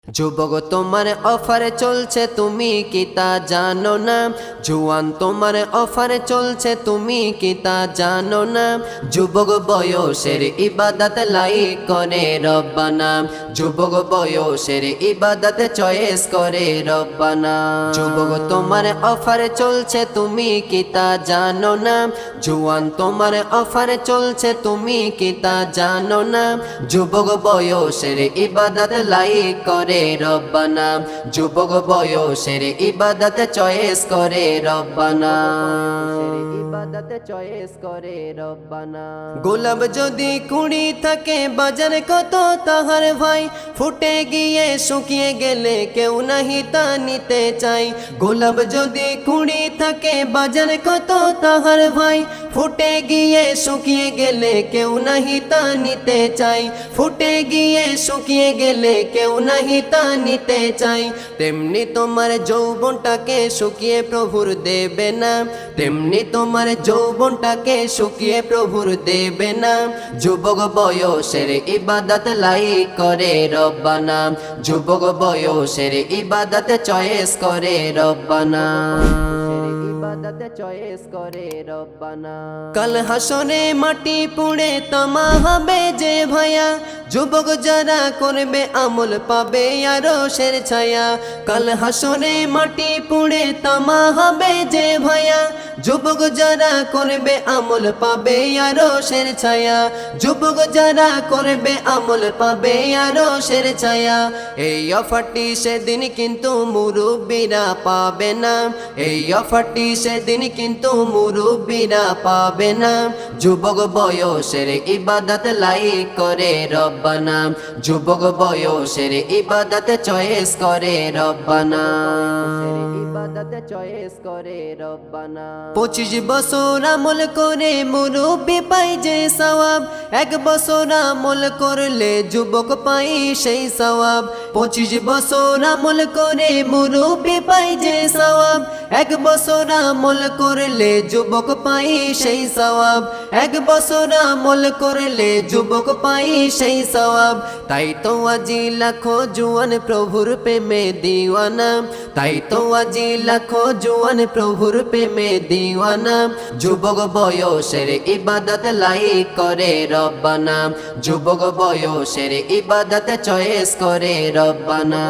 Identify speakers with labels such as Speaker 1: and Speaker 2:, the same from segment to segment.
Speaker 1: যুবক তোমার অফারে চলছে তুমি কি তা জানো না? জুয়ান তোমার অফারে চলছে তুমি কি তা জানো না? যুবক বয়সের ইবাদত লাইক করে রব্বানা, যুবক বয়সের ইবাদত চয়েস করে রব্বানা। যুবক তোমার অফারে চলছে তুমি কি তা জানো না? জুয়ান তোমার অফারে চলছে তুমি কি তা জানো না? যুবক বয়সের ইবাদত লাইক করে রব্বানা, যুবক বয়সের ইবাদত চয়েস করে রব্বানা, ইবাদত চয়েস করে রব্বানা। গোলাপ যদি কুড়ি থাকে বাজার কত তাহার ভাই, ফুটে গিয়ে শুকিয়ে গেলে কেউ নাহি তা নিতে চাই। গোলাপ যদি কুড়ি থাকে বাজার কত তাহার ভাই, ফুটে গিয়ে শুকিয়ে গেলে কেউ নাহি তা নিতে চাই। ফুটে গিয়ে শুকিয়ে গেলে কেউ নাহি তা নিতে চাই। তেমনি তোমার যৌবনটাকে শুকিয়ে প্রভুর দেবে না, তেমনি তোমার যৌবনটাকে শুকিয়ে প্রভুর দেবে না। যুবক বয়সের ইবাদত লাইক করে রব্বানা, যুবক বয়সের ইবাদত চয়েস করে রব্বানা, ইবাদত চয়েস করে রব্বানা। কাল হাসরে মাটি পুড়ে তামা হবে যে ভায়া, যুবক যারা করবে আমল পাবে আরশের ছায়া। কাল হাসরে মাটি পুড়ে তামা হবে যে ভায়া, যুবক যারা করবে আমল পাবে আরশের ছায়া। যুবক যারা করবে আমল পাবে আরশের ছায়া। এই অফারটি সেদিন কিন্তু মুরব্বিরা পাবে না, এই অফারটি সেদিন কিন্তু মুরব্বিরা পাবে না। যুবক বয়সের ইবাদত লাইক করে রব্বানা, যুবক বয়সের ইবাদত চয়েস করে রব্বানা, ইবাদত চয়েস করে রব্বানা। 25 বছর আমল করে মুরব্বি পাই যে সওয়াব, 1 বছর আমল করলে যুবক পাই সেই সওয়াব। 25 বছর আমল করে মুরব্বি পাই যে সওয়াব, 1 বছর আমল করলে যুবক পাই সেই সওয়াব। 1 বছর আমল করলে যুবক পাই সেই সওয়াব। তাই তো আজি লাখো জুয়ান প্রভুর প্রেমে দিওয়ানা, তাই তো আজি লাখো জুয়ান প্রভুর প্রেমে দিওয়ানা। যুবক বয়সের ইবাদত লাইক করে রব্বানা, যুবক বয়সের ইবাদত চয়েস করে রব্বানা,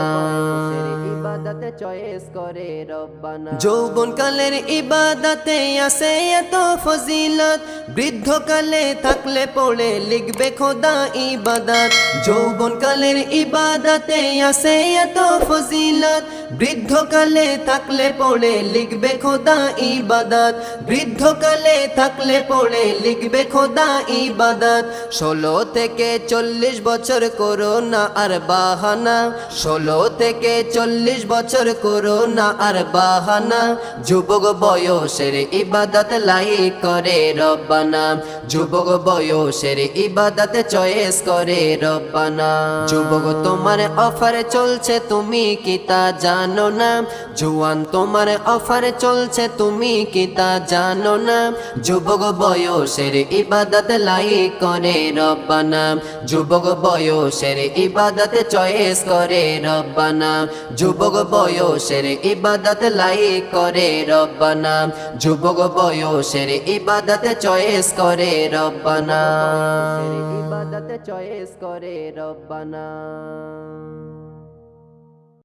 Speaker 1: ইবাদত চয়েস করে রব্বানা। যৌবন কালের ইবাদতে আছে এত ফজিলত, বৃদ্ধ কালে থাকলে পড়ে লিখবে খোদা ইবাদত। যৌবন কালের ইবাদতে আছে এত ফজিলত, বৃদ্ধ কালে থাকলে পড়ে লিখবে খোদা ইবাদত। বৃদ্ধ কালে থাকলে পড়ে লিখবে খোদা ইবাদত। 16 থেকে 40 বছর করো না আর বাহানা, 16 থেকে 40 বছর করো না আর বাহানা। যুবক বয়সের ইবাদত লাইক করে রব্বানা, যুবক বয়সের ইবাদত চয়েস করে রব্বানা। যুবক তোমার অফারে চলছে তুমি কি তা জানো না? জুয়ান তোমার অফারে চলছে তুমি কি তা জানো না? যুবক বয়সের ইবাদত লাইক করে রব্বানা, যুবক বয়সের ইবাদত চয়েস করে রব্বানা, যুবক বয়সের ইবাদত লাইক করে রব্বানা, যুবক বয়সের ইবাদত চয়েস করে রব্বানা, ইবাদত চয়েস করে রব্বানা।